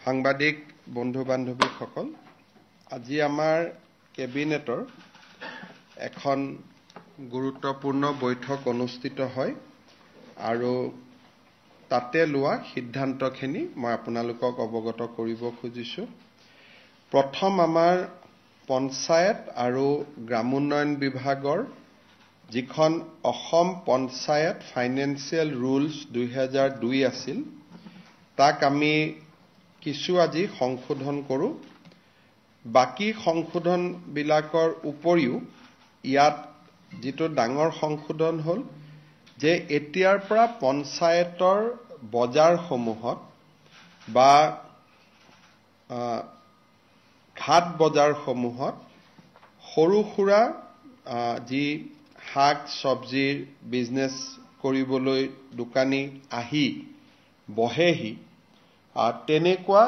সাংবাদিক বন্ধু বান্ধৱীসকল, আজি আমাৰ কেবিনেটৰ এখন গুৰুত্বপূৰ্ণ বৈঠক অনুষ্ঠিত হয় আৰু তাতে লোৱা সিদ্ধান্তখিনি মই আপোনালোকক অৱগত কৰিব খুজিছোঁ। প্ৰথম আমাৰ পঞ্চায়ত আৰু গ্ৰামোন্নয়ন বিভাগৰ যিখন অসম পঞ্চায়ত ফাইনেন্সিয়েল ৰুলছ 2002 আছিল, তাক আমি কিছু আজি সংশোধন কৰোঁ। বাকী সংশোধনবিলাকৰ উপৰিও ইয়াত যিটো ডাঙৰ সংশোধন হ'ল যে এতিয়াৰ পৰা পঞ্চায়তৰ বজাৰসমূহত বা ঘাট বজাৰসমূহত সৰু সুৰা যি শাক চব্জিৰ বিজনেছ কৰিবলৈ দোকানী আহি বহেহি, তেনেকুৱা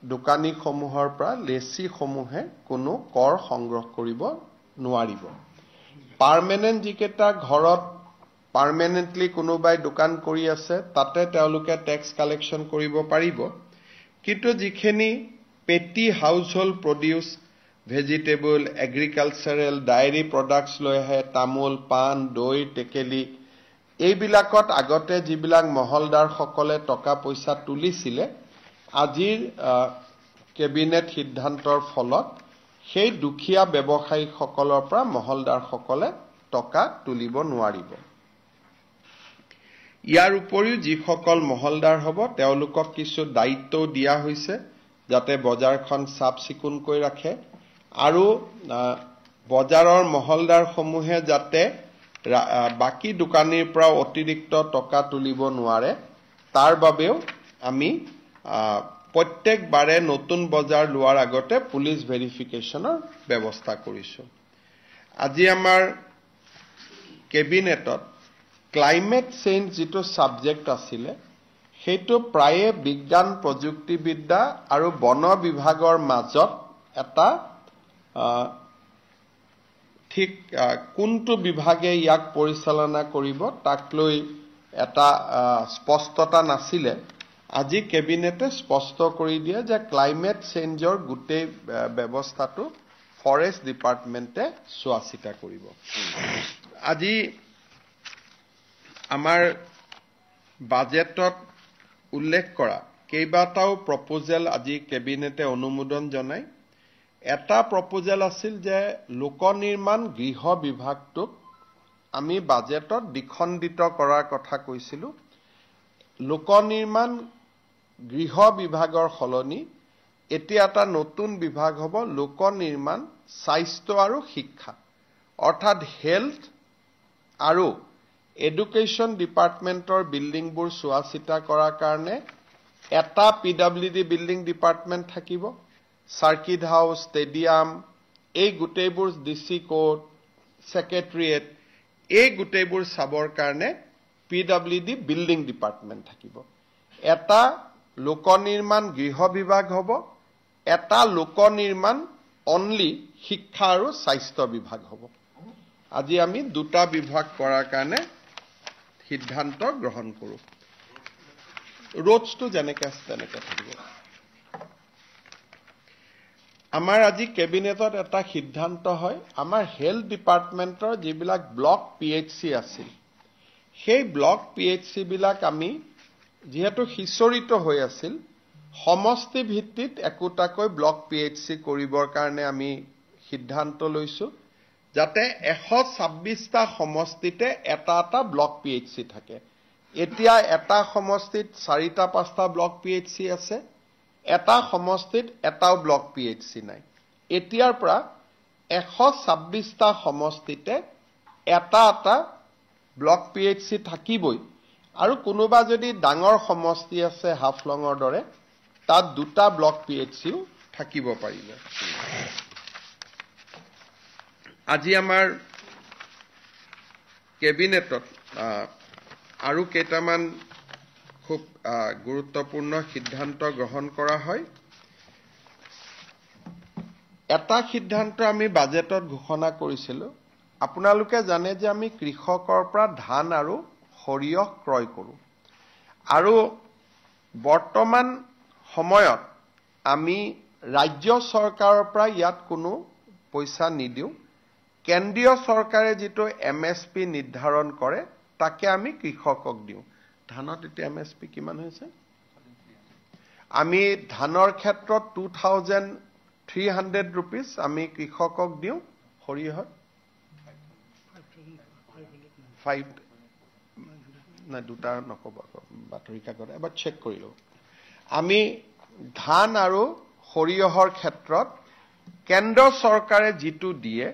দোকানীসমূহৰ পৰা লেচিসমূহে কোনো কৰ সংগ্ৰহ কৰিব নোৱাৰিব। পাৰ্মানেণ্ট যিকেইটা ঘৰত পাৰ্মানেণ্টলি কোনোবাই দোকান কৰি আছে তাতে তেওঁলোকে টেক্স কালেকশ্যন কৰিব পাৰিব, কিন্তু যিখিনি পেটি house hold produce, vegetable, agricultural, diary products লৈ আহে, তামোল, পাণ, দৈ, টেকেলি, এইবিলাকত আগতে যিবিলাক মহলদাৰসকলে টকা পইচা তুলিছিলে, আজিৰ কেবিনেট সিদ্ধান্তৰ ফলত সেই দুখীয়া ব্যৱসায়ীসকলৰ পৰা মহলদাৰসকলে টকা তুলিব নোৱাৰিব। ইয়াৰ উপৰিও যিসকল মহলদাৰ হ'ব তেওঁলোকক কিছু দায়িত্বও দিয়া হৈছে যাতে বজাৰখন চাফ চিকুণকৈ ৰাখে আৰু বজাৰৰ মহলদাৰসমূহে যাতে বাকী দোকানীৰ পৰা অতিৰিক্ত টকা তুলিব নোৱাৰে, তাৰ বাবেও আমি প্ৰত্যেকবাৰে নতুন বজাৰ লোৱাৰ আগতে পুলিচ ভেৰিফিকেশ্যনৰ ব্যৱস্থা কৰিছোঁ। আজি আমাৰ কেবিনেটত ক্লাইমেট চেঞ্জ যিটো ছাবজেক্ট আছিলে, সেইটো প্ৰায়ে বিজ্ঞান প্ৰযুক্তিবিদ্যা আৰু বন বিভাগৰ মাজত এটা ঠিক কোনটো বিভাগে ইয়াক পৰিচালনা কৰিব তাক লৈ এটা স্পষ্টতা নাছিলে। আজি কেবিনেটে স্পষ্ট কৰি দিয়ে যে ক্লাইমেট চেঞ্জৰ গোটেই ব্যৱস্থাটো ফৰেষ্ট ডিপাৰ্টমেণ্টে চোৱা চিতা কৰিব। আজি আমাৰ বাজেটত উল্লেখ কৰা কেইবাটাও প্ৰপ'জেল আজি কেবিনেটে অনুমোদন জনায়। এটা প্ৰপ'জেল আছিল যে লোক নিৰ্মাণ গৃহ বিভাগটোক আমি বাজেটত দ্বিখণ্ডিত কৰাৰ কথা কৈছিলোঁ। লোক নিৰ্মাণ গৃহ বিভাগৰ সলনি এতিয়া এটা নতুন বিভাগ হ'ব লোক নিৰ্মাণ স্বাস্থ্য আৰু শিক্ষা, অৰ্থাৎ হেল্থ আৰু এডুকেশ্যন ডিপাৰ্টমেণ্টৰ বিল্ডিংবোৰ চোৱা চিতা কৰাৰ কাৰণে এটা PWD বিল্ডিং ডিপাৰ্টমেণ্ট থাকিব। চাৰ্কিট হাউচ, ষ্টেডিয়াম, এই গোটেইবোৰ DC কোৰ্ট, ছেক্ৰেটেৰিয়েট, এই গোটেইবোৰ চাবৰ কাৰণে PWD বিল্ডিং ডিপাৰ্টমেণ্ট থাকিব। এটা লোক নিৰ্মাণ গৃহ বিভাগ হ'ব, এটা লোক নিৰ্মাণ অনলি শিক্ষা আৰু স্বাস্থ্য বিভাগ হ'ব। আজি আমি দুটা বিভাগ কৰাৰ কাৰণে সিদ্ধান্ত গ্ৰহণ কৰোঁ। ৰোডছটো যেনেকৈ আছে তেনেকৈ থাকিব। আমাৰ আজি কেবিনেটত এটা সিদ্ধান্ত হয়, আমাৰ হেল্থ ডিপাৰ্টমেণ্টৰ যিবিলাক ব্লক PHC আছিল, সেই ব্লক PHC বিলাক আমি যিহেতু সিঁচৰিত হৈ আছিল, সমষ্টি ভিত্তিত একোটাকৈ ব্লক PHC কৰিবৰ কাৰণে আমি সিদ্ধান্ত লৈছোঁ যাতে 126টা সমষ্টিতে এটা এটা ব্লক PHC থাকে। এতিয়া এটা সমষ্টিত 4টা 5টা ব্লক PHC আছে, এটা সমষ্টিত এটাও ব্লক PHC নাই। এতিয়াৰ পৰা 126টা সমষ্টিতে এটা এটা ব্লক PHC থাকিবই, আৰু কোনোবা যদি ডাঙৰ সমষ্টি আছে হাফলঙৰ দৰে, তাত দুটা ব্লক PHCও থাকিব পাৰিব। আজি আমাৰ কেবিনেটত আৰু কেইটামান খুব গুৰুত্বপূৰ্ণ সিদ্ধান্ত গ্ৰহণ কৰা হয়। এটা সিদ্ধান্ত আমি বাজেটত ঘোষণা কৰিছিলোঁ। আপোনালোকে জানে যে আমি কৃষকৰ পৰা ধান আৰু সৰিয়হ ক্ৰয় কৰোঁ, আৰু বৰ্তমান সময়ত আমি ৰাজ্য চৰকাৰৰ পৰা ইয়াত কোনো পইচা নিদিওঁ কেন্দ্ৰীয় চৰকাৰে যিটো এমএছপি নিৰ্ধাৰণ কৰে তাকে আমি কৃষকক দিওঁ ধানত এতিয়া এমএছপি কিমান হৈছে আমি ধানৰ ক্ষেত্ৰত 2300 rupees আমি কৃষকক দিওঁ সৰিয়হত 5 না দুটা নকব বাতৰি কাকত এবাৰ চেক কৰি লও আমি ধান আৰু সৰিয়হৰ ক্ষেত্ৰত কেন্দ্ৰ চৰকাৰে যিটো দিয়ে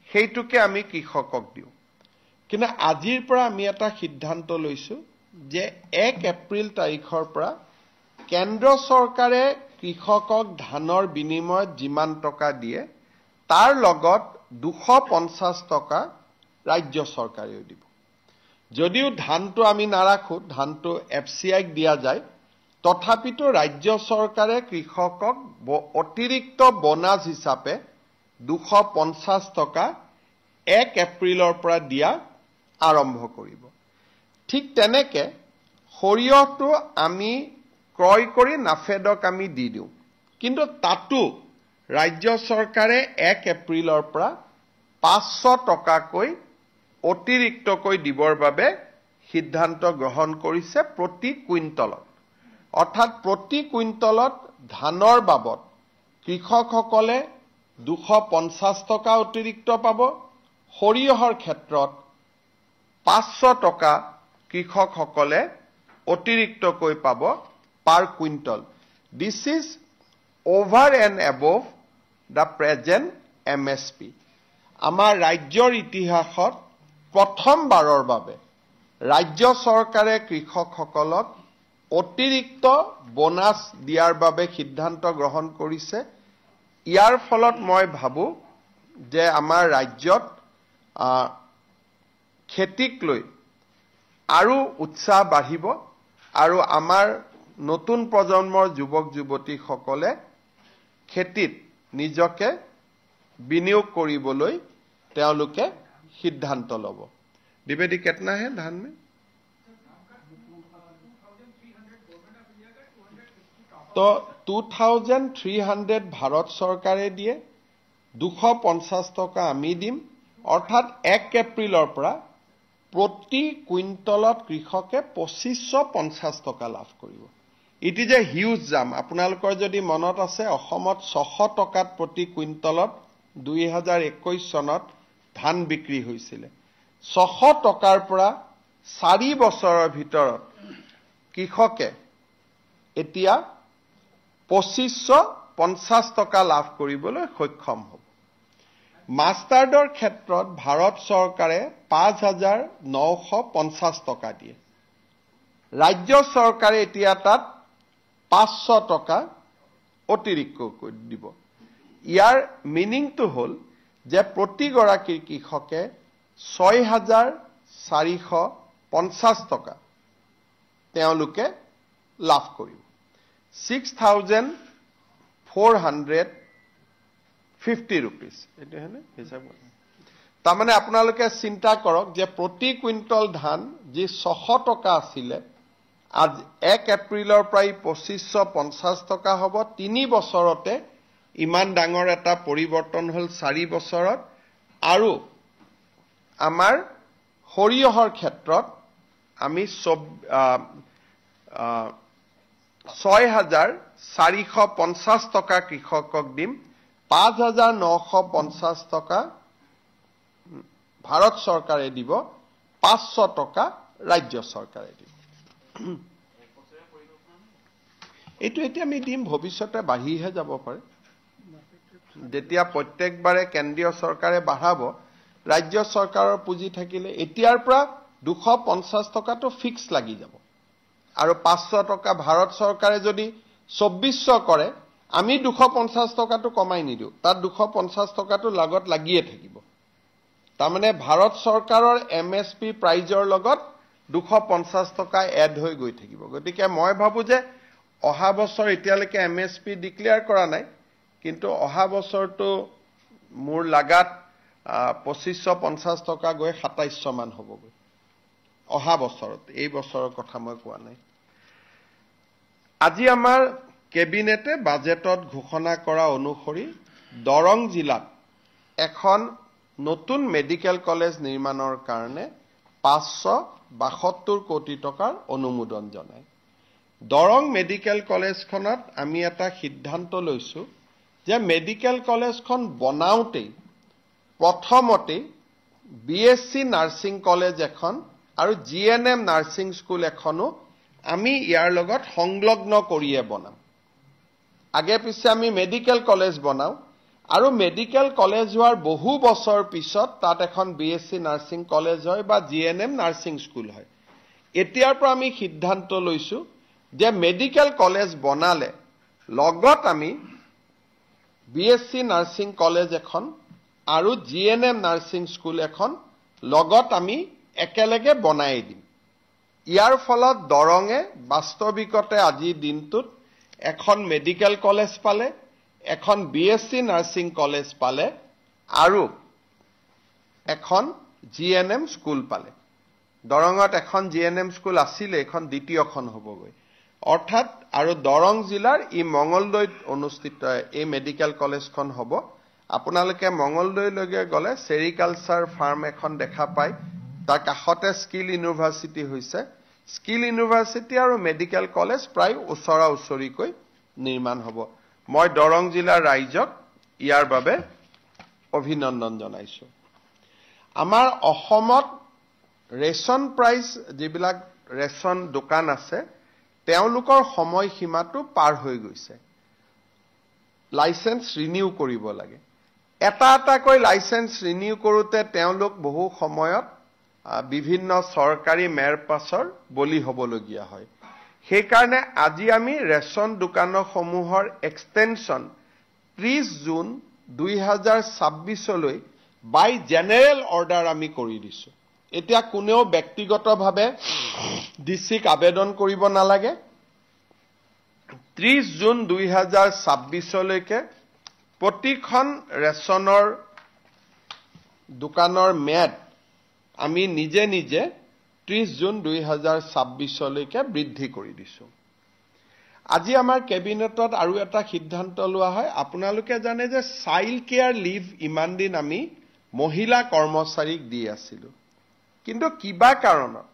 সেইটোকে আমি কৃষকক দিওঁ কিন্তু আজিৰ পৰা আমি এটা সিদ্ধান্ত লৈছো যে 1 এপ্ৰিল তাৰিখৰ পৰা কেন্দ্ৰ চৰকাৰে কৃষকক ধানৰ বিনিময়ত যিমান টকা দিয়ে তাৰ লগত 250 টকা ৰাজ্য চৰকাৰেও দিব যদিও ধানটো আমি নাৰাখো ধানটো এফসিআইক দিয়া যায় তথাপিতো ৰাজ্য চৰকাৰে কৃষকক অতিৰিক্ত বোনাস হিচাপে 250 টকা 1 এপ্ৰিলৰ পৰা দিয়া আৰম্ভ কৰিব ঠিক তেনেকে সৰিয়হটো আমি ক্ৰয় কৰি নাফেডক আমি দি দিওঁ কিন্তু তাতো ৰাজ্য চৰকাৰে 1 এপ্ৰিলৰ পৰা 500 টকাকৈ অতিৰিক্তকৈ দিবৰ বাবে সিদ্ধান্ত গ্ৰহণ কৰিছে প্ৰতি কুইণ্টলত অৰ্থাৎ প্ৰতি কুইণ্টলত ধানৰ বাবদ কৃষকসকলে 250 টকা অতিৰিক্ত পাব সৰিয়হৰ ক্ষেত্ৰত 500 টকা কৃষকসকলে অতিৰিক্তকৈ পাব পাৰ quintal this is over and above the present MSP আমাৰ ৰাজ্যৰ ইতিহাসত প্ৰথমবাৰৰ বাবে ৰাজ্য চৰকাৰে কৃষকসকলক অতিৰিক্ত বোনাস দিয়াৰ বাবে সিদ্ধান্ত গ্ৰহণ কৰিছে ইয়াৰ ফলত মই ভাবো যে আমাৰ ৰাজ্যত খেতিক লৈ আৰু উৎসাহ বাঢ়িব আৰু আমাৰ নতুন প্ৰজন্মৰ যুৱক যুৱতীসকলে খেতিত নিজকে বিনিয়োগ কৰিবলৈ তেওঁলোকে সিদ্ধান্ত ল'ব দিবেদি কেতনা হে ধান में तो 2300 ভাৰত চৰকাৰে দিয়ে 250 টকা আমি দিম অৰ্থাৎ 1 এপ্ৰিলৰ পৰা প্ৰতি কুইণ্টলত কৃষকে 2550 টকা লাভ কৰিব ইট ইজ এ হিউজ জাম আপোনালোকৰ যদি মনত আছে অসমত 600 টকাত প্ৰতি কুইণ্টলত 2021 চনত ধান বিক্ৰী হৈছিল 600 টকাৰ পৰা 4 বছৰৰ ভিতৰত কৃষকে এতিয়া 2550 টকা লাভ কৰিবলৈ সক্ষম হ'ব মাষ্টাৰ্ডৰ ক্ষেত্ৰত ভাৰত চৰকাৰে 5950 টকা দিয়ে ৰাজ্য চৰকাৰে এতিয়া তাত 500 টকা অতিৰিক্ত দিব ইয়াৰ মিনিংটো হ'ল যে প্ৰতি গৰাকী কৃষকে 6450 টকা তেওঁলোকে লাভ কৰিব 6450 rupees এটো হেনে হিচাপ তাৰ মানে আপোনালোকে চিন্তা কৰক যে প্ৰতি কুইণ্টল ধান যি 600 টকা আছিল আজ 1 এপ্ৰিলৰ পৰা 2550 টকা হ'ব 3 বছৰতে ইমান ডাঙৰ এটা পৰিৱৰ্তন হ'ল 4 বছৰত আৰু আমাৰ সৰিয়হৰ ক্ষেত্ৰত আমি 6450 টকা কৃষকক দিম 5950 টকা ভাৰত চৰকাৰে দিব 500 টকা ৰাজ্য চৰকাৰে দিব এটো এতিয়া আমি দিম ভৱিষ্যতে বাঢ়িহে যাব পাৰে যেতিয়া প্ৰত্যেকবাৰে কেন্দ্ৰীয় চৰকাৰে বাঢ়াব ৰাজ্য চৰকাৰৰ পুঁজি থাকিলে এতিয়াৰ পৰা 250 টকাটো ফিক্স লাগি যাব আৰু 500 টকা ভাৰত চৰকাৰে যদি 2400 কৰে আমি 250 টকাটো কমাই নিদিও তাত 250 টকাটো লগত লাগিয়ে থাকিব তাৰ মানে ভাৰত চৰকাৰৰ এমএছপি প্ৰাইজৰ লগত 250 টকা এড হৈ গৈ থাকিব গতিকে মই ভাবো যে অহা বছৰ এতিয়ালৈকে এমএছপি ডিক্লেয়াৰ কৰা নাই কিন্তু অহা বছৰটো মোৰ লাগাত 2550 টকা গৈ 2700 মান হ'বগৈ অহা বছৰত এই বছৰৰ কথা মই কোৱা নাই আজি আমাৰ কেবিনেটে বাজেটত ঘোষণা কৰা অনুসৰি দৰং জিলাত এখন নতুন মেডিকেল কলেজ নিৰ্মাণৰ কাৰণে 572 কোটি টকাৰ অনুমোদন জনায় দৰং মেডিকেল কলেজখনত আমি এটা সিদ্ধান্ত লৈছো যে মেডিকেল কলেজখন বনাওঁতে প্ৰথমতে বিএসসি নাৰ্ছিং কলেজ এখন আৰু জিএনএম নাৰ্ছিং স্কুল এখনো আমি ইয়াৰ লগত সংলগ্ন কৰিয়ে বনাম আগে পিছে আমি মেডিকেল কলেজ বনাও আৰু মেডিকেল কলেজ হোৱাৰ বহু বছৰ পিছত তাত এখন বিএসসি নাৰ্ছিং কলেজ হয় বা জিএনএম নাৰ্ছিং স্কুল হয় এতিয়াৰ পৰা আমি সিদ্ধান্ত লৈছো যে মেডিকেল কলেজ বনালে লগত আমি বিএসসি নাৰ্ছিং কলেজ এখন আৰু জিএনএম নাৰ্ছিং স্কুল এখন লগত আমি একেলগে বনাই দিম ইয়াৰ ফলত দৰঙে বাস্তৱিকতে আজি দিনটোত এখন মেডিকেল কলেজ পালে এখন বিএসসি নাৰ্ছিং কলেজ পালে আৰু এখন জিএনএম স্কুল পালে দৰঙত এখন জিএনএম স্কুল আছিল এখন দ্বিতীয়খন হ'বগৈ অৰ্থাৎ আৰু দৰং জিলাৰ ই মঙ্গলদৈত অনুষ্ঠিত এই মেডিকেল কলেজখন হ'ব আপোনালোকে মঙ্গলদৈলৈকে গলে সেৰিকালচাৰ ফাৰ্ম এখন দেখা পায় তাৰ কাষতে স্কিল ইউনিভাৰ্চিটি হৈছে স্কিল ইউনিভাৰ্চিটি আৰু মেডিকেল কলেজ প্ৰায় ওচৰা ওচৰিকৈ নিৰ্মাণ হ'ব মই দৰং জিলাৰ ৰাইজক ইয়াৰ বাবে অভিনন্দন জনাইছো আমাৰ অসমত ৰেশন প্ৰাইচ যিবিলাক ৰেশন দোকান আছে তেওঁলোকৰ সময় সীমাটো পাৰ হৈ গৈছে লাইসেন্স ৰিনিউ কৰিব লাগে এটা এটাকৈ লাইসেন্স ৰিনিউ কৰোতে তেওঁলোক বহু সময়ত বিভিন্ন চৰকাৰী মেৰ পাছৰ বলি হ'বলগীয়া হয় সেই কাৰণে আজি আমি ৰেশন দোকানসমূহৰ এক্সটেনশন 30 জুন 2026 লৈ বাই জেনেৰেল অৰ্ডাৰ আমি কৰি দিছো এতিয়া কোনেও ব্যক্তিগতভাৱে ডিসিক আবেদন কৰিব নালাগে 30 জুন 2026 লৈকে প্ৰতিখন ৰেশনৰ দোকানৰ ম্যাদ আমি নিজে নিজে 30 জুন 2026 লৈকে বৃদ্ধি কৰি দিছো আজি আমাৰ কেবিনেটত আৰু এটা সিদ্ধান্ত লোৱা হয় আপোনালোকে জানে যে চাইল্ড কেয়াৰ লিভ ইমান দিন আমি মহিলা কৰ্মচাৰীক দি আছিলো কিন্তু কিবা কাৰণত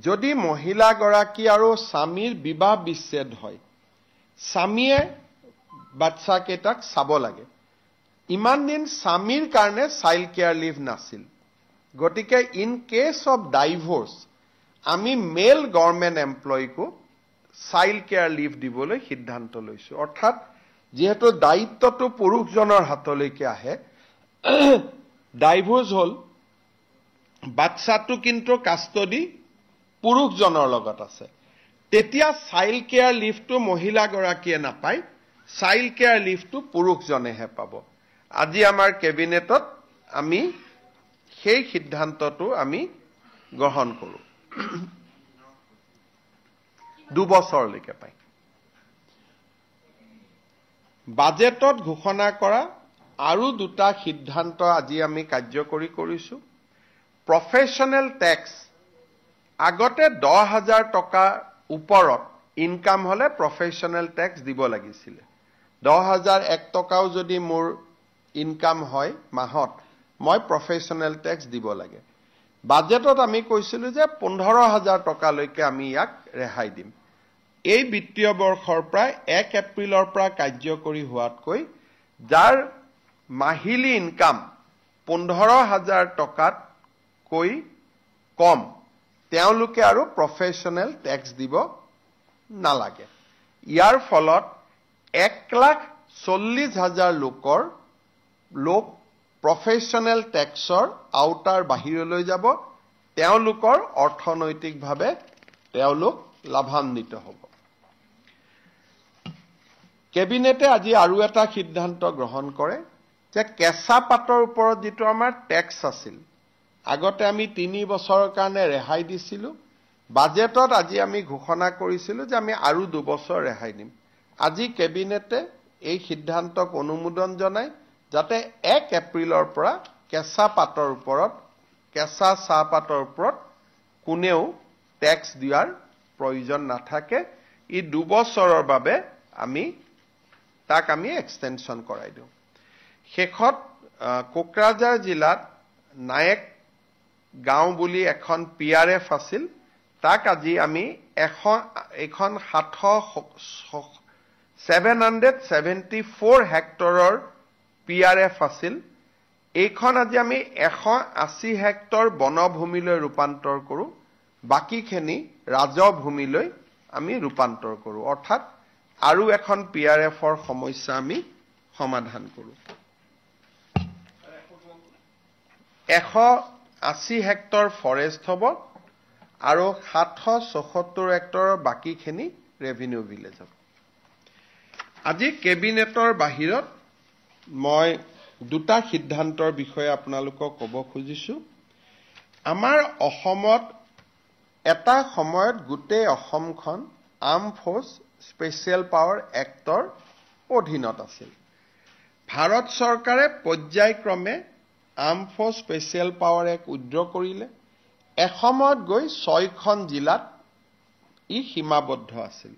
যদি মহিলা গৰাকী আৰু স্বামীৰ বিবাহ বিচ্ছেদ হয় স্বামীয়ে বাচ্চা কেইটাক চাব লাগে ইমান দিন স্বামীৰ কাৰণে চাইল্ড কেয়াৰ লিভ নাছিল গতিকে ইন কেস অফ ডাইভোৰ্স আমি মেল গভৰ্নমেন্ট এমপ্লয়িকো চাইল্ড কেয়াৰ লিভ দিবলৈ সিদ্ধান্ত লৈছো অৰ্থাৎ যেহেতু দায়িত্বটো পুৰুষজনৰ হাতলৈকে আহে ডাইভোৰ্স হল বাচ্চাটো কিন্তু কাষ্টডি পুৰুষজনৰ লগত আছে তেতিয়া চাইল্ড কেয়াৰ লিভটো মহিলা গৰাকীয়ে নাপায় চাইল্ড কেয়াৰ লিভটো পুৰুষজনেহে পাব আজি আমাৰ কেবিনেটত আমি সেই সিদ্ধান্তটো আমি গ্ৰহণ কৰো 2 বছৰলৈকে পায় বাজেটত ঘোষণা কৰা আৰু দুটা সিদ্ধান্ত আজি আমি কাৰ্যকৰী কৰিছো প্ৰফেশনেল ট্যাক্স আগতে 10,000 টকা ওপৰত ইনকাম হলে প্ৰফেশনেল ট্যাক্স দিব লাগিছিল 10,001 টকাও যদি মোৰ ইনকাম হয় মাহত মই প্ৰফেশনেল ট্যাক্স দিব লাগে বাজেটত আমি কৈছিলো যে 15,000 টকালৈকে আমি ইয়াক ৰেহাই দিম এই বিত্তীয় বৰ্ষৰ পৰা 1 এপ্ৰিলৰ পৰা কাৰ্যকৰী হোৱাতকৈ যাৰ মাহিলী ইনকাম 15,000 টকাত কৈ কম তেওঁলোকে আৰু প্ৰফেশনেল ট্যাক্স দিব নালাগে ইয়াৰ ফলত 1,40,000 লোক প্ৰফেশনেল ট্যাক্সৰ আউটাৰ বাহিৰলৈ যাব তেওঁলোকৰ অৰ্থনৈতিকভাৱে তেওঁলোক লাভান্বিত হ'ব কেবিনেটে আজি আৰু এটা সিদ্ধান্ত গ্ৰহণ কৰে যে কেঁচা পাতৰ ওপৰত যেটো আমাৰ ট্যাক্স আছিল আগতে আমি 3 বছৰৰ কাৰণে ৰেহাই দিছিলো বাজেটত আজি আমি ঘোষণা কৰিছিলো যে আমি আৰু 2 বছৰ ৰেহাই দিম আজি কেবিনেটে এই সিদ্ধান্তক অনুমোদন জনায় যাতে 1 এপ্ৰিলৰ পৰা কেঁচা পাতৰ ওপৰত কেঁচা চাহপাতৰ ওপৰত কোনেও ট্যাক্স দিয়াৰ প্ৰয়োজন নাথাকে ই 2 বছৰৰ বাবে তাক আমি এক্সটেনশন কৰাই দিওঁ শেষত কোকৰাঝাৰ জিলাত নায়েক গাঁও বুলি এখন পিআৰএফ আছিল তাক আজি আমি এখন 774 হেক্টৰৰ পিআৰএফ আছিল এইখন আজি আমি 180 হেক্টৰ বনভূমিলৈ ৰূপান্তৰ কৰো বাকিখিনি ৰাজহ ভূমিলৈ আমি ৰূপান্তৰ কৰো অৰ্থাৎ আৰু এখন পিআৰএফৰ সমস্যা আমি সমাধান কৰো 180 হেক্টৰ ফৰেষ্ট হ'ব আৰু 774 হেক্টৰৰ বাকিখিনি ৰেভিনিউ ভিলেজ হ'ব আজি কেবিনেটৰ বাহিৰত মই দুটা সিদ্ধান্তৰ বিষয়ে আপোনালোকক ক'ব খুজিছো আমাৰ অসমত এটা সময়ত গোটেই অসমখন arm forces special power act অধীনত আছিল ভাৰত চৰকাৰে পৰ্যায়ক্ৰমে arm forces special power act withdraw কৰিলে এসময়ত গৈ 6খন জিলাত ই সীমাবদ্ধ আছিল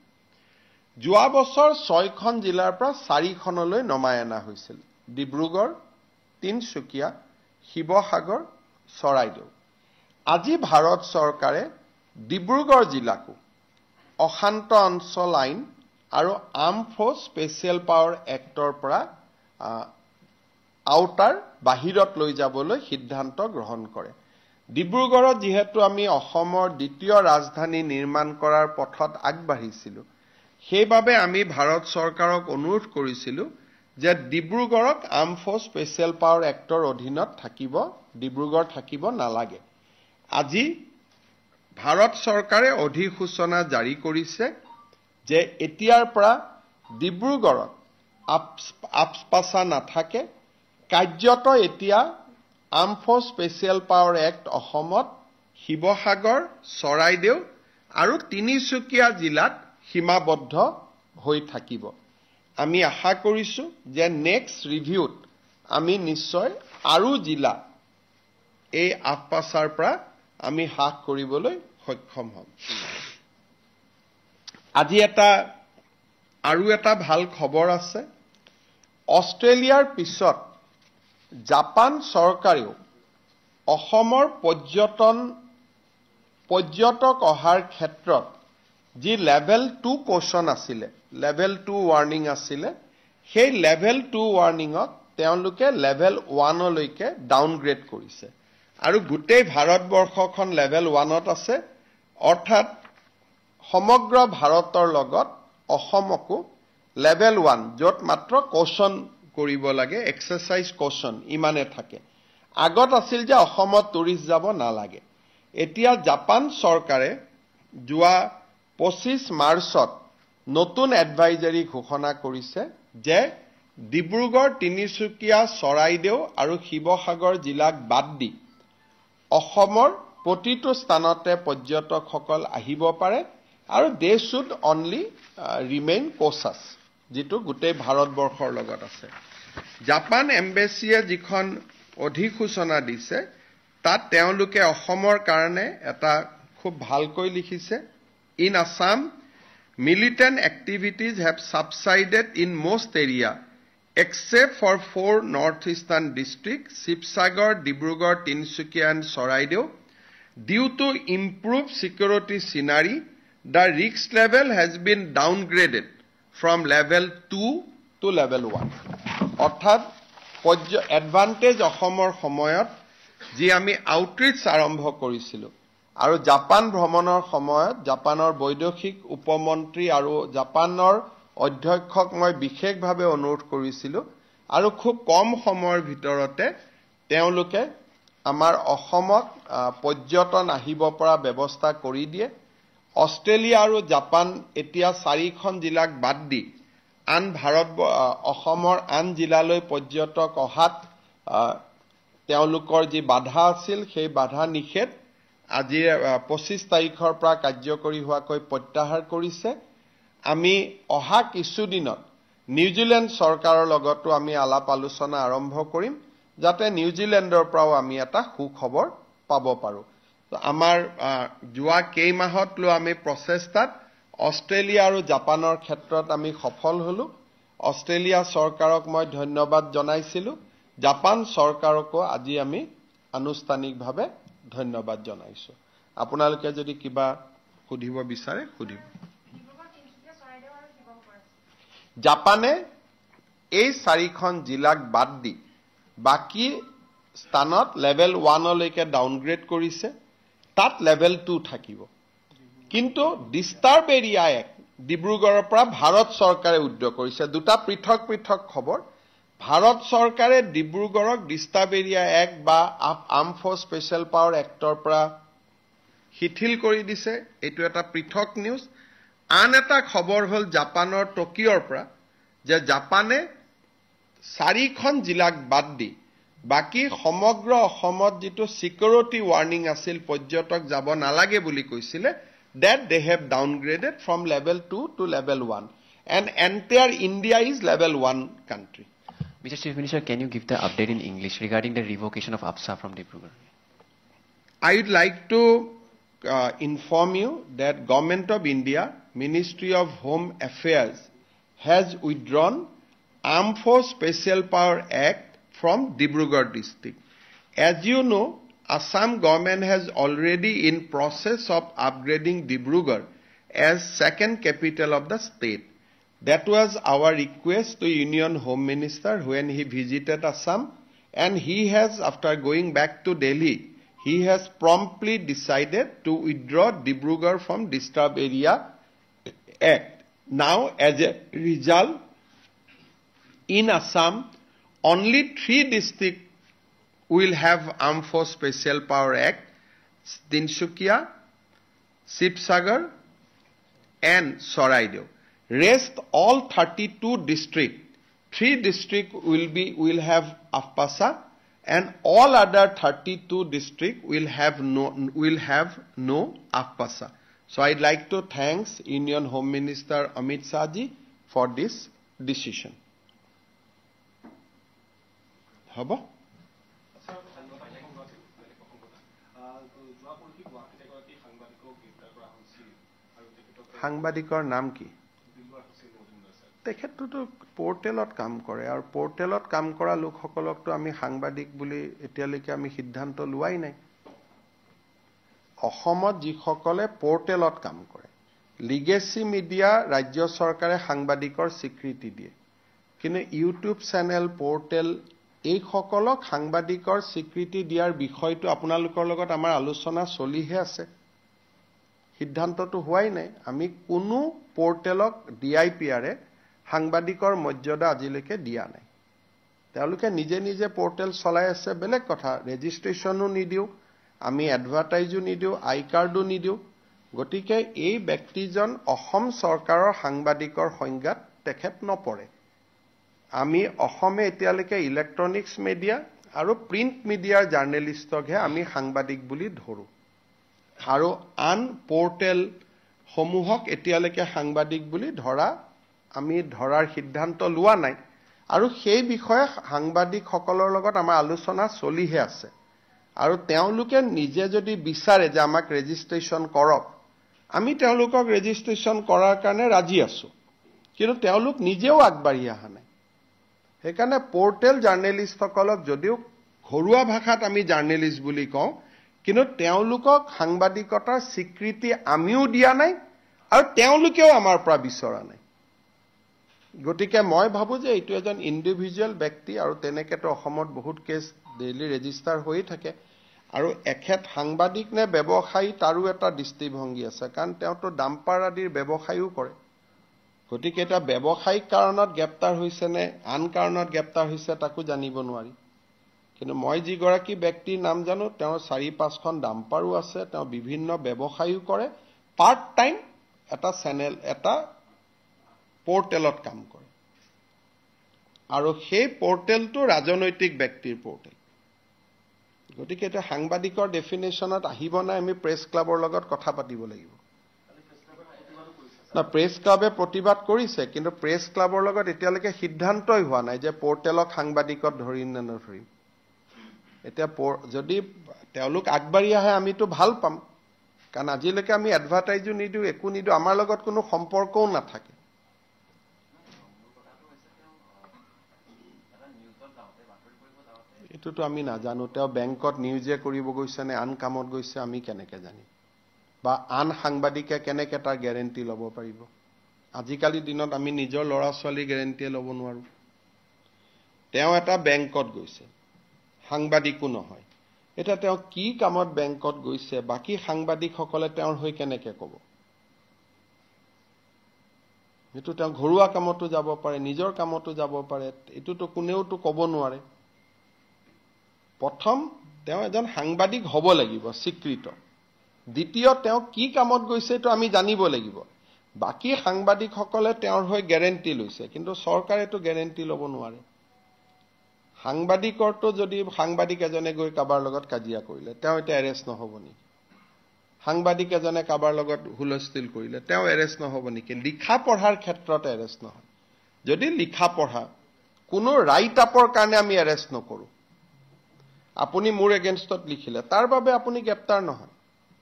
যোৱা বছৰ 6খন জিলাৰ পৰা 4খনলৈ নমাই অনা হৈছিল ডিব্ৰুগড় তিনচুকীয়া শিৱসাগৰ চৰাইদেউ আজি ভাৰত চৰকাৰে ডিব্ৰুগড় জিলাকো অশান্ত অঞ্চল আইন আৰু arm forces special power actor পৰা আউটাৰ বাহিৰত লৈ যাবলৈ সিদ্ধান্ত গ্ৰহণ কৰে ডিব্ৰুগড়ত যেহেতু আমি অসমৰ দ্বিতীয় ৰাজধানী নিৰ্মাণ কৰাৰ পথত আগবাঢ়িছিলো সেইবাবে আমি ভাৰত চৰকাৰক অনুৰোধ কৰিছিলো যে ডিব্ৰুগড়ক armed forces special power act অধীনত থাকিব ডিব্ৰুগড় থাকিব নালাগে আজি ভাৰত চৰকাৰে অধিসূচনা জাৰি কৰিছে যে এতিয়াৰ পৰা ডিব্ৰুগড়ত আপস্পাছা নাথাকে কাৰ্যত এতিয়া arm forces special power act অসমত শিৱসাগৰ চৰাইদেউ আৰু তিনিচুকীয়া জিলাত সীমাবদ্ধ হৈ থাকিব আমি আশা কৰিছো যে নেক্সট ৰিভিউত আমি নিশ্চয় আৰু জিলা এই আপস্পাছাৰ পৰা আমি হ্ৰাস কৰিবলৈ সক্ষম হ'ম আজি আৰু এটা ভাল খবৰ আছে অষ্ট্ৰেলিয়াৰ পিছত জাপান চৰকাৰেও অসমৰ পৰ্যটক অহাৰ ক্ষেত্ৰত যি লেভেল 2 কোৱেশ্যন আছিল লেভেল 2 ৱাৰ্নিং আছিল সেই লেভেল 2 ৱাৰ্নিঙক তেওঁলোকে লেভেল 1 লৈকে ডাউনগ্ৰেড কৰিছে আৰু গোটেই ভাৰতবৰ্ষখন লেভেল 1ত আছে অৰ্থাৎ সমগ্ৰ ভাৰতৰ লগত অসমকো লেভেল 1 য'ত মাত্ৰ কোৱেশ্যন কৰিব লাগে এক্সাৰসাইজ কোৱেশ্যন ইমানে থাকে আগত আছিল যে অসমত টুৰিষ্ট যাব নালাগে এতিয়া জাপান চৰকাৰে যোৱা 25 মাৰ্চত নতুন এডভাইজাৰী ঘোষণা কৰিছে যে ডিব্ৰুগড় তিনিচুকীয়া চৰাইদেউ আৰু শিৱসাগৰ জিলাক বাদ দি অসমৰ প্ৰতিটো স্থানতে পৰ্যটকসকল আহিব পাৰে আৰু দে শুড অনলি ৰিমেইন কোচাছ যেটো গোটেই ভাৰতবৰ্ষৰ লগত আছে জাপান এম্বেছিয়ে যিখন অধিসূচনা দিছে তাত তেওঁলোকে অসমৰ কাৰণে এটা খুব ভালকৈ লিখিছে in Assam militant activities have subsided in most area except for 4 northeastern districts Sibsagar Dibrugarh Tinsukia and Soraideo due to improved security scenery the risk level has been downgraded from level 2 to level 1 অৰ্থাৎ advantage অসমৰ সময়ত যি আমি outreach আৰম্ভ কৰিছিলো আৰু Japan ভ্ৰমণৰ সময়ত জাপানৰ বৈদেশিক উপমন্ত্ৰী আৰু জাপানৰ অধ্যক্ষক মই বিশেষভাৱে অনুৰোধ কৰিছিলো আৰু খুব কম সময়ৰ ভিতৰতে তেওঁলোকে আমাৰ অসমত পৰ্যটন আহিব পৰা ব্যৱস্থা কৰি দিয়ে অষ্ট্ৰেলিয়া আৰু জাপান এতিয়া 4খন জিলাক বাদ দি আন অসমৰ আন জিলালৈ পৰ্যটক অহাত তেওঁলোকৰ যি বাধা আছিল সেই বাধা নিষেধ আজি 25 তাৰিখৰ পৰা কাৰ্যকৰী হোৱাকৈ প্ৰত্যাহাৰ কৰিছে আমি অহা কিছুদিনত নিউজিলেণ্ড চৰকাৰৰ লগতো আমি আলাপ আলোচনা আৰম্ভ কৰিম যাতে নিউজিলেণ্ডৰ পৰাও আমি এটা সুখবৰ পাব পাৰো আমাৰ যোৱা কেইমাহত লৈ আমি প্ৰচেষ্টাত অষ্ট্ৰেলিয়া আৰু জাপানৰ ক্ষেত্ৰত আমি সফল হলো অষ্ট্ৰেলিয়া চৰকাৰক মই ধন্যবাদ জনাইছিলো জাপান চৰকাৰকো আজি আমি আনুষ্ঠানিকভাৱে ধন্যবাদ জনাইছো আপোনালোকে যদি কিবা সুধিব বিচাৰে সুধিব জাপানে এই চাৰিখন জিলাক বাদ দি বাকি স্থানত লেভেল 1 লৈকে ডাউনগ্ৰেড কৰিছে তাত লেভেল 2 থাকিব কিন্তু ডিস্টাৰ্ব এৰিয়া এক ডিব্ৰুগড়ৰ পৰা ভাৰত চৰকাৰে উদ্যোগ কৰিছে দুটা পৃথক পৃথক খবৰ ভাৰত চৰকাৰে ডিব্ৰুগড়ক ডিস্টাৰ্ব এৰিয়া এক বা arm force special power actor পৰা শিথিল কৰি দিছে এটো এটা পৃথক নিউজ আন এটা খবৰ হল জাপানৰ টকিঅৰ পৰা যে জাপানে চাৰিখন জিলাক বাদ দি বাকি সমগ্ৰ অসমত যেটো সিকিউৰিটি ওয়াৰ্নিং আছিল পৰ্যটক যাব নালাগে বুলি কৈছিলে that they have downgraded from level 2 to level 1 and entire India is level 1 country. Mr. Chief Minister, can you give the update in English regarding the revocation of APSA from Dibrugarh? I would like to inform you that Government of India, Ministry of Home Affairs has withdrawn Armed Force Special Power Act from Dibrugarh district. As you know, Assam government has already in process of upgrading Dibrugarh as second capital of the state. That was our request to Union Home Minister when he visited Assam and he has, after going back to Delhi, he has promptly decided to withdraw Dibrugarh from Disturbed Area Act. Now as a result, in Assam, only 3 districts will have Armed Force Special Power Act, Tinsukia, Sibsagar, and Soraideo. Rest all 32 districts, 3 districts will have AFPASA, and all other 32 districts will have no AFPASA. So I'd like to thank Union Home Minister Amit Shah ji for this decision. Haba? সাংবাদিকৰ নাম কি তেখেতটো পোৰ্টেলত কাম কৰে আৰু পোৰ্টেলত কাম কৰা লোকসকলকটো আমি সাংবাদিক বুলি এতিয়ালৈকে আমি সিদ্ধান্ত লোৱাই নাই অসমত যিসকলে পোৰ্টেলত কাম কৰে লিগেসি মিডিয়া ৰাজ্য চৰকাৰে সাংবাদিকৰ স্বীকৃতি দিয়ে কিন্তু ইউটিউব চেনেল পোৰ্টেল এই সকলক সাংবাদিকৰ স্বীকৃতি দিয়াৰ বিষয়টো আপোনালোকৰ লগত আমাৰ আলোচনা চলিহে আছে সিদ্ধান্তটো হোৱাই নাই আমি কোনো পোৰ্টেলক ডিআইপিআৰে সাংবাদিকৰ মৰ্যাদা আজিলৈকে দিয়া নাই তেওঁলোকে নিজে নিজে পোৰ্টেল চলাই আছে বেলেগ কথা ৰেজিষ্ট্ৰেচনো নিদিও আমি এডভাৰটাইজো নিদিও আই কাৰ্ডো নিদিও গতিকে এই ব্যক্তিজন অসম চৰকাৰৰ সাংবাদিকৰ সংজ্ঞাত তেখেত নপৰে আমি অসমে এতিয়ালৈকে ইলেক্ট্ৰনিক্স মিডিয়া আৰু প্ৰিন্ট মিডিয়াৰ জাৰ্নেলিষ্টকহে আমি সাংবাদিক বুলি ধৰো আৰু আন পোৰ্টেল সমূহক এতিয়ালৈকে সাংবাদিক বুলি আমি ধৰাৰ সিদ্ধান্ত লোৱা নাই আৰু সেই বিষয়ে সাংবাদিক সকলৰ লগত আমাৰ আলোচনা চলিহে আছে আৰু তেওঁলোকে নিজে যদি বিচাৰে যে আমাক ৰেজিষ্ট্ৰেচন কৰক আমি তেওঁলোকক ৰেজিষ্ট্ৰেচন কৰাৰ কাৰণে ৰাজি আছো কিন্তু তেওঁলোক নিজেও আগবাঢ়ি অহা নাই সেইকাৰণে পোৰ্টেল জাৰ্নেলিষ্ট সকলক যদিও ঘৰুৱা ভাষাত আমি জাৰ্নেলিষ্ট বুলি কওঁ কিন্তু তেওঁলোকক সাংবাদিকতাৰ স্বীকৃতি আমিও দিয়া নাই আৰু তেওঁলোকেও আমাৰ পৰা বিচৰা নাই গতিকে মই ভাবো যে এইটো এজন ইন্ডিভিজুৱেল ব্যক্তি আৰু তেনেকেতো অসমত বহুত কেছ ডেইলি ৰেজিষ্টাৰ হৈ থাকে আৰু এখেত সাংবাদিক নে ব্যৱসায়ী তাৰো এটা দৃষ্টিভংগী আছে কাৰণ তেওঁতো ডাম্পাৰ আদিৰ ব্যৱসায়ও কৰে গতিকে এটা ব্যৱসায়িক কাৰণত গ্ৰেপ্তাৰ হৈছে নে আন কাৰণত গ্ৰেপ্তাৰ হৈছে তাকো জানিব নোৱাৰি কিন্তু মই যি গৰাকী ব্যক্তিৰ নাম জানো তেওঁ 4-5খন ডাম্পাৰো আছে তেওঁ বিভিন্ন ব্যৱসায়ও কৰে পাৰ্ট টাইম এটা চেনেল এটা পোৰ্টেলত কাম কৰে আৰু সেই পোৰ্টেলটো ৰাজনৈতিক ব্যক্তিৰ পোৰ্টেল গতিকে এটা সাংবাদিকৰ ডেফিনেশ্যনত আহিব নাই আমি প্ৰেছ ক্লাবৰ লগত কথা পাতিব লাগিব না প্ৰেছ ক্লাবে প্ৰতিবাদ কৰিছে কিন্তু প্ৰেছ ক্লাবৰ লগত এতিয়ালৈকে সিদ্ধান্তই হোৱা নাই যে পোৰ্টেলক সাংবাদিকত ধৰিম নে নধৰিম এতিয়া যদি তেওঁলোক আগবাঢ়ি আহে আমিতো ভাল পাম কাৰণ আজিলৈকে আমি এডভাৰটাইজো নিদিওঁ, একো নিদিওঁ, আমাৰ লগত কোনো সম্পৰ্কও নাথাকে। এইটোতো আমি নাজানো তেওঁ বেংকত নিউজে কৰিব গৈছে নে আন কামত গৈছে, আমি কেনেকে জানিম? বা আন সাংবাদিকে কেনেকে তাৰ গ্যাৰেণ্টি ল'ব পাৰিব? আজিকালি দিনত আমি নিজৰ ল'ৰা ছোৱালী গ্যাৰেণ্টিয়ে ল'ব নোৱাৰো। তেওঁ এটা বেংকত গৈছে, সাংবাদিকো নহয়। এটা তেওঁ কি কামত বেংকত গৈছে বাকি সাংবাদিকসকলে তেওঁৰ হৈ কেনেকে ক'ব? এইটো তেওঁ ঘৰুৱা কামতো যাব পাৰে, নিজৰ কামতো যাব পাৰে, এইটোতো কোনেওতো ক'ব নোৱাৰে। প্ৰথম তেওঁ এজন সাংবাদিক হ'ব লাগিব স্বীকৃত। দ্বিতীয় তেওঁ কি কামত গৈছে এইটো আমি জানিব লাগিব। বাকি সাংবাদিকসকলে তেওঁৰ হৈ গ্যাৰেণ্টি লৈছে, কিন্তু চৰকাৰেতো গ্যাৰেণ্টি ল'ব নোৱাৰে। সাংবাদিকৰটো যদি সাংবাদিক এজনে গৈ কাবাৰ লগত কাজিয়া কৰিলে তেওঁ এটা এৰেষ্ট নহব নেকি? সাংবাদিক এজনে কাবাৰ লগত হুলস্থুল কৰিলে তেওঁ এৰেষ্ট নহব নেকি? লিখা পঢ়াৰ ক্ষেত্ৰত এৰেষ্ট নহয়। যদি লিখা পঢ়া কোনো ৰাইট আপৰ কাৰণে আমি এৰেষ্ট নকৰো, আপুনি মোৰ এগেইনষ্টত লিখিলে তাৰ বাবে আপুনি গ্ৰেপ্তাৰ নহয়,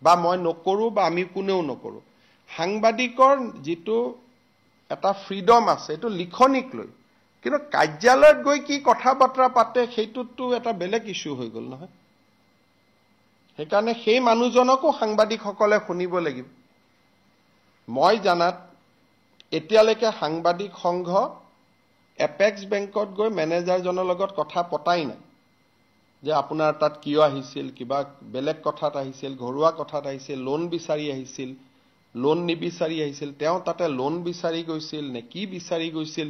বা মই নকৰো বা আমি কোনেও নকৰো। সাংবাদিকৰ যিটো এটা ফ্ৰীডম আছে এইটো লিখনিক লৈ, কিন্তু কাৰ্যালয়ত গৈ কি কথা বতৰা পাতে সেইটোতো এটা বেলেগ ইস্যু হৈ গ'ল নহয়। সেইকাৰণে সেই মানুহজনকো সাংবাদিকসকলে শুনিব লাগিব। মই জানাত এতিয়ালৈকে সাংবাদিক সংঘ এপেক্স বেংকত গৈ মেনেজাৰজনৰ লগত কথা পতাই নাই যে আপোনাৰ তাত কিয় আহিছিল, কিবা বেলেগ কথাত আহিছিল, ঘৰুৱা কথাত আহিছিল, লোন বিচাৰি আহিছিল, লোন নিবিচাৰি আহিছিল, তেওঁ তাতে লোন বিচাৰি গৈছিল নে কি বিচাৰি গৈছিল,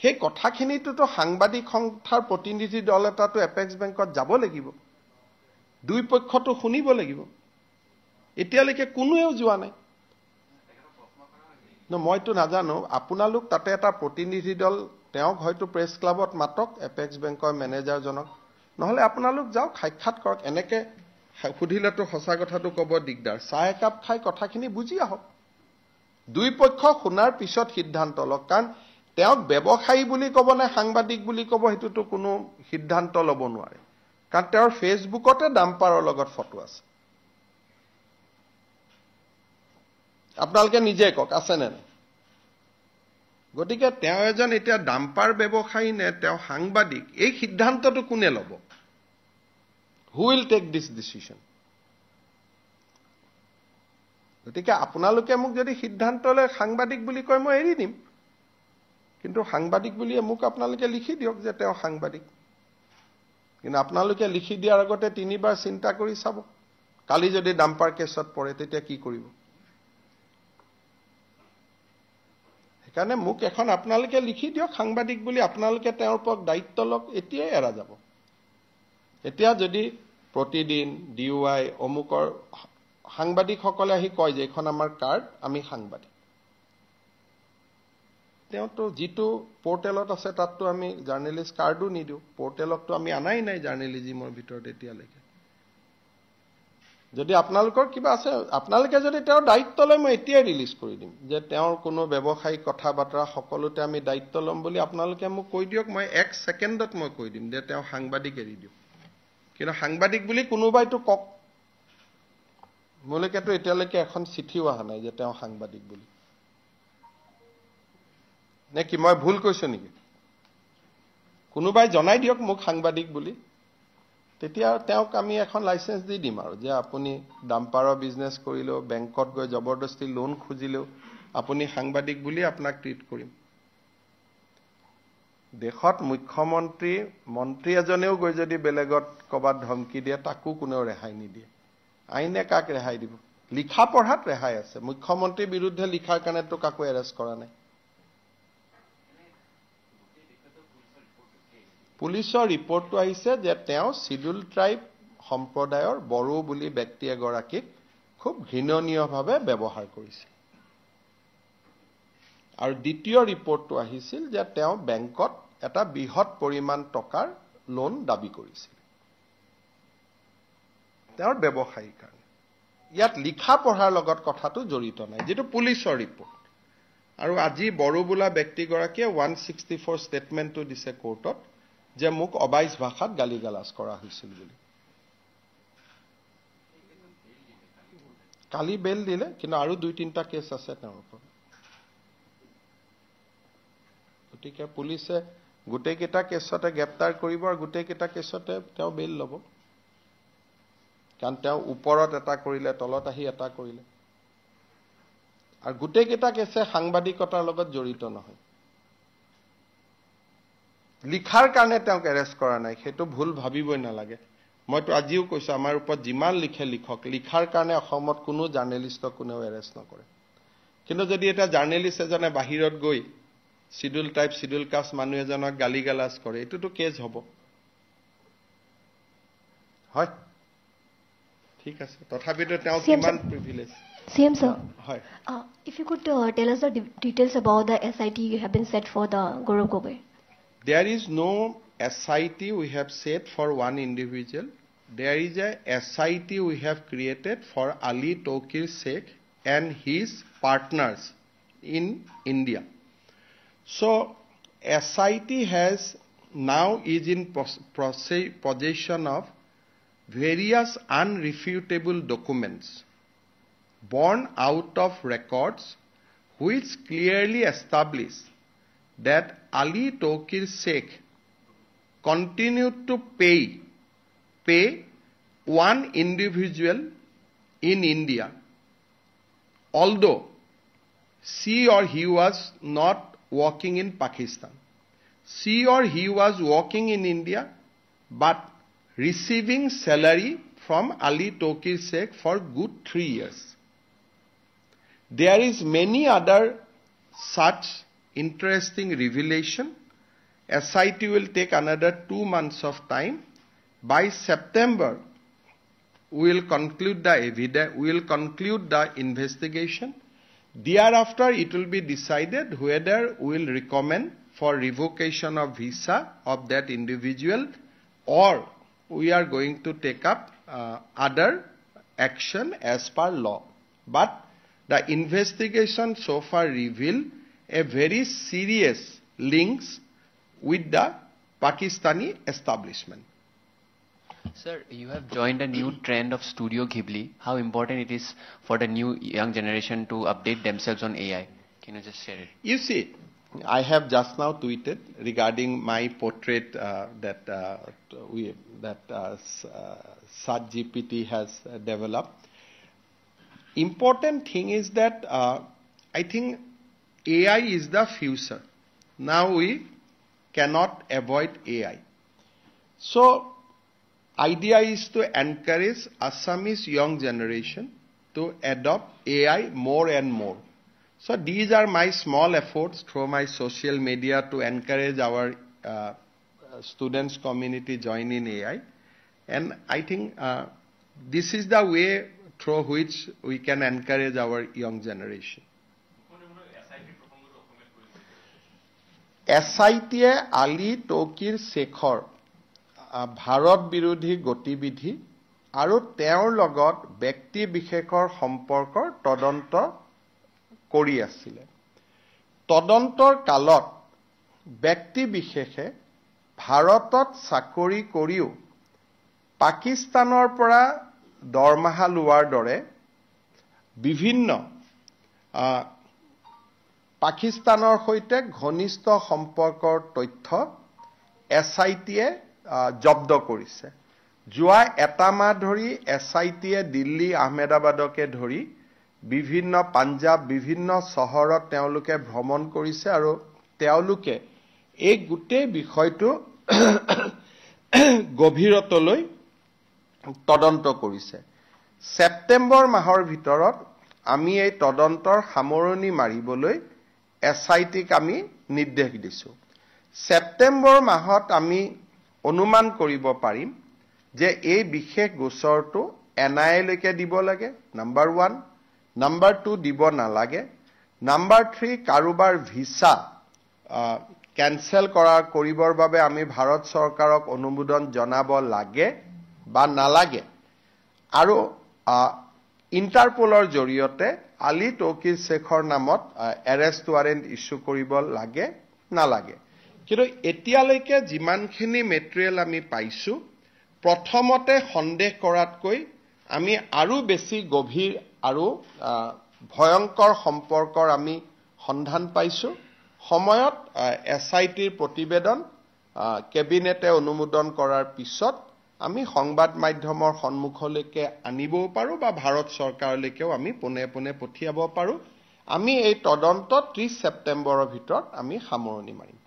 সেই কথাখিনিতো সাংবাদিক সংস্থাৰ প্ৰতিনিধি দল এটাতো এপেক্স বেংকত যাব লাগিব, দুই পক্ষতো শুনিব লাগিব। এতিয়ালৈকে কোনোৱেও যোৱা নাই। মইতো নাজানো, আপোনালোক তাতে এটা প্ৰতিনিধি দল তেওঁক হয়তো প্ৰেছ ক্লাবত মাতক এপেক্স বেংকৰ মেনেজাৰজনক, নহলে আপোনালোক যাওক সাক্ষাৎ কৰক। এনেকে সুধিলেতো সঁচা কথাটো ক'ব দিগদাৰ, চাহ একাপ খাই কথাখিনি বুজি আহক, দুই পক্ষ শুনাৰ পিছত সিদ্ধান্ত লওক। কাৰণ তেওঁক ব্যৱসায়ী বুলি ক'ব নে সাংবাদিক বুলি ক'ব সেইটোতো কোনো সিদ্ধান্ত ল'ব নোৱাৰে, কাৰণ তেওঁৰ ফেচবুকতে ডাম্পাৰৰ লগত ফটো আছে। আপোনালোকে নিজে কওক আছে নে নাই? গতিকে তেওঁ এজন এতিয়া ডাম্পাৰ ব্যৱসায়ী নে তেওঁ সাংবাদিক, এই সিদ্ধান্তটো কোনে ল'ব? Who will take this decision? গতিকে আপোনালোকে মোক যদি সিদ্ধান্ত লয় সাংবাদিক বুলি কয় মই এৰি দিম, কিন্তু সাংবাদিক বুলিয়ে মোক আপোনালোকে লিখি দিয়ক যে তেওঁ সাংবাদিক। কিন্তু আপোনালোকে লিখি দিয়াৰ আগতে তিনিবাৰ চিন্তা কৰি চাব, কালি যদি ডাম্পাৰ কেছত পৰে তেতিয়া কি কৰিব। সেইকাৰণে মোক এখন আপোনালোকে লিখি দিয়ক সাংবাদিক বুলি, আপোনালোকে তেওঁৰ ওপৰত দায়িত্ব লওক, এতিয়াই এৰা যাব। এতিয়া যদি প্ৰতিদিন DUI অমুকৰ সাংবাদিকসকলে আহি কয় যে এখন আমাৰ কাৰ্ড, আমি সাংবাদিক, তেওঁতো যিটো পৰ্টেলত আছে তাততো আমি জাৰ্নেলিষ্ট কাৰ্ডো নিদিওঁ, পৰ্টেলততো আমি আনাই নাই জাৰ্নেলিজিমৰ ভিতৰত এতিয়ালৈকে। যদি আপোনালোকৰ কিবা আছে আপোনালোকে যদি তেওঁৰ দায়িত্ব লয় মই এতিয়াই ৰিলিজ কৰি দিম যে তেওঁৰ কোনো ব্যৱসায়িক কথা বতৰা সকলোতে আমি দায়িত্ব ল'ম বুলি আপোনালোকে মোক কৈ দিয়ক, মই 1 ছেকেণ্ডত মই কৈ দিম যে তেওঁ সাংবাদিক এৰি দিওঁ। কিন্তু সাংবাদিক বুলি কোনোবাইতো কওক, মোলৈকেতো এতিয়ালৈকে এখন চিঠিও অহা নাই যে তেওঁ সাংবাদিক বুলি। নে কি মই ভুল কৈছো নেকি? কোনোবাই জনাই দিয়ক মোক সাংবাদিক বুলি, তেতিয়া তেওঁক আমি এখন লাইসেন্স দি দিম আৰু যে আপুনি ডাম্পাৰৰ বিজনেছ কৰিলেও, বেংকত গৈ জবৰদস্তি লোন খুজিলেও আপুনি সাংবাদিক বুলি আপোনাক ট্ৰিট কৰিম। দেশত মুখ্যমন্ত্ৰী মন্ত্ৰী এজনেও গৈ যদি বেলেগত কবাত ধমকি দিয়ে তাকো কোনেও ৰেহাই নিদিয়ে। আইনে কাক ৰেহাই দিব? লিখা পঢ়াত ৰেহাই আছে, মুখ্যমন্ত্ৰীৰ বিৰুদ্ধে লিখাৰ কাৰণেতো কাকো এৰেষ্ট কৰা নাই। পুলিচৰ ৰিপৰ্টটো আহিছে যে তেওঁ শিডিউল ট্ৰাইব সম্প্ৰদায়ৰ বড়ো বুলি ব্যক্তি এগৰাকীক খুব ঘৃণনীয়ভাৱে ব্যৱহাৰ কৰিছিল। আৰু দ্বিতীয় ৰিপৰ্টটো আহিছিল যে তেওঁ বেংকত এটা বৃহৎ পৰিমাণ টকাৰ লোন দাবী কৰিছিল তেওঁৰ ব্যৱসায়িক কাৰণে। ইয়াত লিখা পঢ়াৰ লগত কথাটো জড়িত নাই, যেটো পুলিচৰ ৰিপৰ্ট। আৰু আজি বড়ো বোলা ব্যক্তিগৰাকীয়ে 164 ষ্টেটমেণ্টটো দিছে কোৰ্টত যে মোক অবাইচ ভাষাত গালিগালাজ কৰা হৈছিল বুলি। কালি বেল দিলে কিন্তু আৰু 2-3টা কেছ আছে তেওঁৰ ওপৰত গতিকে পুলিচে গোটেই কেইটা কেছতে গ্ৰেপ্তাৰ কৰিব আৰু গোটেই কেইটা কেছতে তেওঁ বেল ল'ব কাৰণ তেওঁ ওপৰত এটা কৰিলে তলত আহি এটা কৰিলে আৰু গোটেই কেইটা কেছে সাংবাদিকতাৰ লগত জড়িত নহয় লিখাৰ কাৰণে তেওঁক এৰেষ্ট কৰা নাই সেইটো ভুল ভাবিবই নালাগে মইতো আজিও কৈছো আমাৰ ওপৰত যিমান লিখে লিখক লিখাৰ কাৰণে অসমত কোনো জাৰ্নেলিষ্টক কোনেও এৰেষ্ট নকৰে কিন্তু যদি এটা জাৰ্নেলিষ্ট এজনে বাহিৰত গৈ শিডিউল টাইপ শিডিউল কাষ্ট মানুহ এজনক গালিগালাজ কৰে এটোতো কেছ হ'ব হয় ঠিক আছে তথাপিতো তেওঁ কিমান privilege CM sir. Hi. If you could tell us the details about the SIT you have been set for the Gaurav Gogoi. There is no SIT we have set for one individual. There is a SIT we have created for Ali Tokir Sheikh and his partners in India. So SIT has now is in possession of various unrefutable documents born out of records which clearly establish that Ali Tokir Sheikh continued to pay one individual in India, although she or he was not working in Pakistan. She or he was working in India, but receiving salary from Ali Tokir Sheikh for good 3 years. There is many other such interesting revelation. SIT will take another 2 months of time. By September, we will conclude the investigation. Thereafter, it will be decided whether we will recommend for revocation of visa of that individual or we are going to take up other action as per law. But the investigation so far revealed a very serious links with the Pakistani establishment. Sir, you have joined a new trend of Studio Ghibli. How important it is for the new young generation to update themselves on AI? Can you just share it? You see, I have just now tweeted regarding my portrait that SatGPT has developed. Important thing is that I think AI is the future. Now we cannot avoid AI. So, idea is to encourage Assamese young generation to adopt AI more and more. So, these are my small efforts through my social media to encourage our students community join in AI. And I think this is the way through which we can encourage our young generation. SIT Ali Tokir Shekhor Bharat বিৰোধী গতিবিধি আৰু তেওঁৰ লগত ব্যক্তি বিশেষৰ সম্পৰ্কৰ তদন্ত কৰি আছিল তদন্তৰ কালত ব্যক্তি বিশেষে ভাৰতত চাকৰি কৰিও পাকিস্তানৰ পৰা দৰমহা লোৱাৰ দৰে বিভিন্ন পাকিস্তানৰ সৈতে ঘনিষ্ঠ সম্পৰ্কৰ তথ্য SIT-এ জব্দ কৰিছে যোৱা এটা মাহ ধৰি SIT-এ দিল্লী আহমেদাবাদকে ধৰি বিভিন্ন পাঞ্জাব বিভিন্ন চহৰত তেওঁলোকে ভ্ৰমণ কৰিছে আৰু তেওঁলোকে এই গোটেই বিষয়টো গভীৰতলৈ তদন্ত কৰিছে সেপ্টেম্বৰ মাহৰ ভিতৰত আমি এই তদন্তৰ সামৰণি মাৰিবলৈ SIT-ক আমি নিৰ্দেশ দিছো সেপ্টেম্বৰ মাহত আমি অনুমান কৰিব পাৰিম যে এই বিশেষ গোচৰটো NIA লৈকে দিব লাগে নাম্বাৰ 1 নাম্বাৰ 2 দিব নালাগে নাম্বাৰ 3 কাৰোবাৰ ভিসা কেনসেল কৰিবৰ বাবে আমি ভাৰত চৰকাৰক অনুমোদন জনাব লাগে বা নালাগে আৰু ইন্টাৰপলৰ জৰিয়তে আলী তৌকিৰ শেখৰ নামত এৰেষ্ট ৱাৰেণ্ট ইস্যু কৰিব লাগে নালাগে কিন্তু এতিয়ালৈকে যিমানখিনি মেটেৰিয়েল আমি পাইছো প্ৰথমতে সন্দেহ কৰাতকৈ আমি আৰু বেছি গভীৰ আৰু ভয়ংকৰ সম্পৰ্কৰ আমি সন্ধান পাইছো সময়ত এসআইটিৰ প্ৰতিবেদন কেবিনেটে অনুমোদন কৰাৰ পিছত আমি সংবাদ মাধ্যমৰ সন্মুখলৈকে আনিবও পাৰো বা ভাৰত চৰকাৰলৈকেও আমি পুনে পঠিয়াব পাৰো আমি এই তদন্ত 30 সেপ্টেম্বৰৰ ভিতৰত আমি সামৰণি মাৰিম